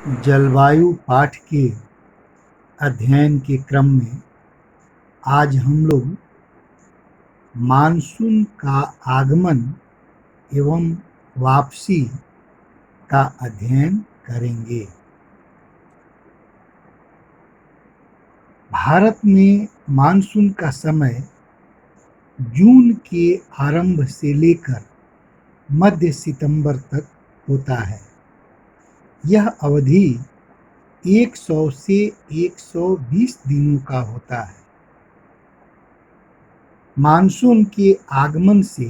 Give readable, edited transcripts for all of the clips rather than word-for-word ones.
जलवायु पाठ के अध्ययन के क्रम में आज हम लोग मानसून का आगमन एवं वापसी का अध्ययन करेंगे। भारत में मानसून का समय जून के आरंभ से लेकर मध्य सितंबर तक होता है। यह अवधि 100 से 120 दिनों का होता है। मानसून के आगमन से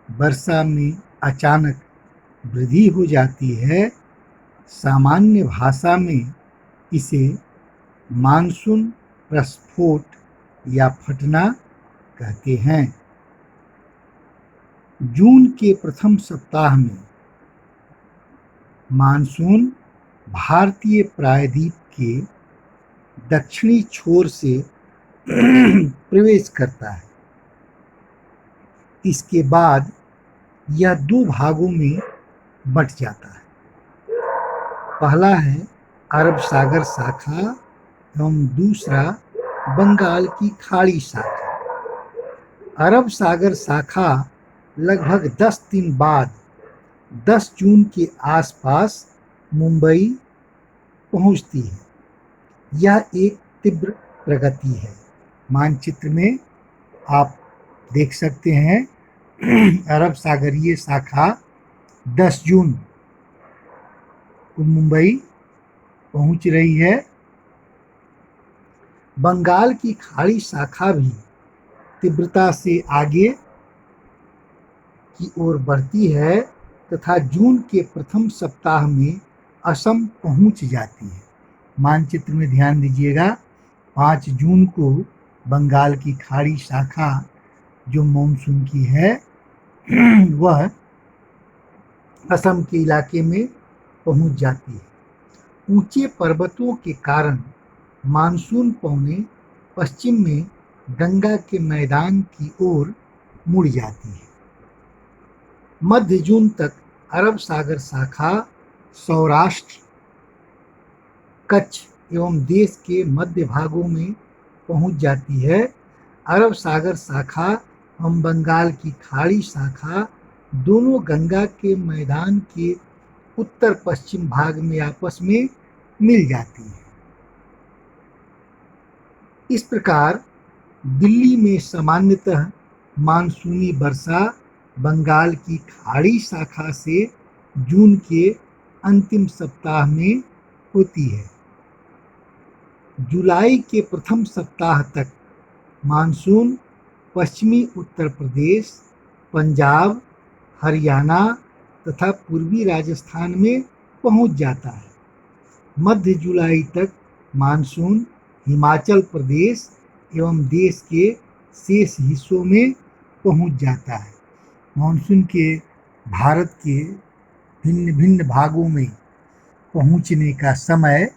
वर्षा में अचानक वृद्धि हो जाती है। सामान्य भाषा में इसे मानसून प्रस्फोट या फटना कहते हैं। जून के प्रथम सप्ताह में मानसून भारतीय प्रायद्वीप के दक्षिणी छोर से प्रवेश करता है। इसके बाद यह दो भागों में बंट जाता है। पहला है अरब सागर शाखा एवं दूसरा बंगाल की खाड़ी शाखा। अरब सागर शाखा लगभग 10 दिन बाद 10 जून के आसपास मुंबई पहुंचती है। यह एक तीव्र प्रगति है। मानचित्र में आप देख सकते हैं अरब सागरीय शाखा 10 जून को मुंबई पहुंच रही है। बंगाल की खाड़ी शाखा भी तीव्रता से आगे की ओर बढ़ती है तथा जून के प्रथम सप्ताह में असम पहुंच जाती है। मानचित्र में ध्यान दीजिएगा, 5 जून को बंगाल की खाड़ी शाखा जो मानसून की है वह असम के इलाके में पहुंच जाती है। ऊंचे पर्वतों के कारण मानसून पौने पश्चिम में गंगा के मैदान की ओर मुड़ जाती है। मध्य जून तक अरब सागर शाखा सौराष्ट्र, कच्छ एवं देश के मध्य भागों में पहुंच जाती है। अरब सागर शाखा एवं बंगाल की खाड़ी शाखा दोनों गंगा के मैदान के उत्तर पश्चिम भाग में आपस में मिल जाती है। इस प्रकार दिल्ली में सामान्यतः मानसूनी वर्षा बंगाल की खाड़ी शाखा से जून के अंतिम सप्ताह में होती है। जुलाई के प्रथम सप्ताह तक मानसून पश्चिमी उत्तर प्रदेश, पंजाब, हरियाणा तथा पूर्वी राजस्थान में पहुंच जाता है। मध्य जुलाई तक मानसून हिमाचल प्रदेश एवं देश के शेष हिस्सों में पहुंच जाता है। मानसून के भारत के भिन्न भिन्न भागों में पहुंचने का समय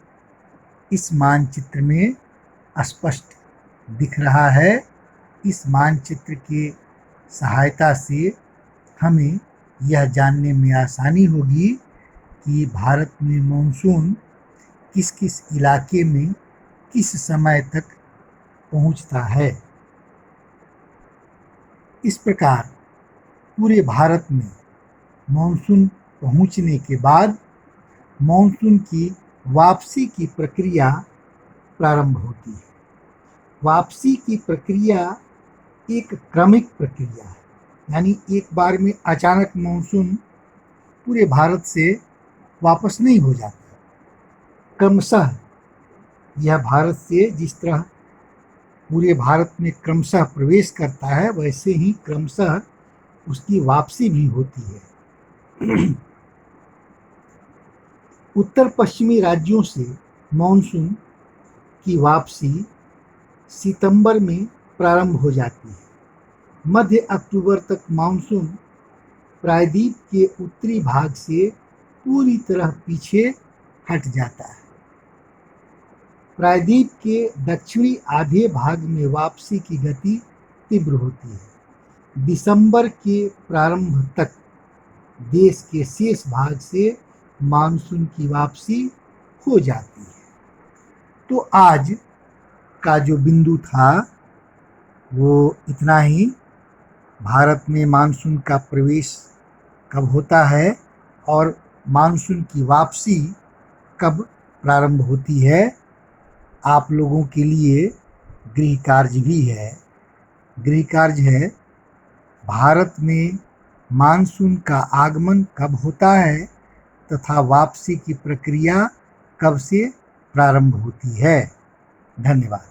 इस मानचित्र में स्पष्ट दिख रहा है। इस मानचित्र के सहायता से हमें यह जानने में आसानी होगी कि भारत में मानसून किस किस इलाके में किस समय तक पहुंचता है। इस प्रकार पूरे भारत में मानसून पहुंचने के बाद मानसून की वापसी की प्रक्रिया प्रारंभ होती है। वापसी की प्रक्रिया एक क्रमिक प्रक्रिया है, यानी एक बार में अचानक मानसून पूरे भारत से वापस नहीं हो जाता। क्रमशः यह भारत से जिस तरह पूरे भारत में क्रमशः प्रवेश करता है वैसे ही क्रमशः उसकी वापसी भी होती है। उत्तर पश्चिमी राज्यों से मानसून की वापसी सितंबर में प्रारंभ हो जाती है। मध्य अक्टूबर तक मानसून प्रायद्वीप के उत्तरी भाग से पूरी तरह पीछे हट जाता है। प्रायद्वीप के दक्षिणी आधे भाग में वापसी की गति तीव्र होती है। दिसंबर के प्रारंभ तक देश के शेष भाग से मानसून की वापसी हो जाती है। तो आज का जो बिंदु था वो इतना ही। भारत में मानसून का प्रवेश कब होता है और मानसून की वापसी कब प्रारंभ होती है, आप लोगों के लिए गृह कार्य भी है। गृह कार्य है, भारत में मानसून का आगमन कब होता है तथा वापसी की प्रक्रिया कब से प्रारंभ होती है। धन्यवाद।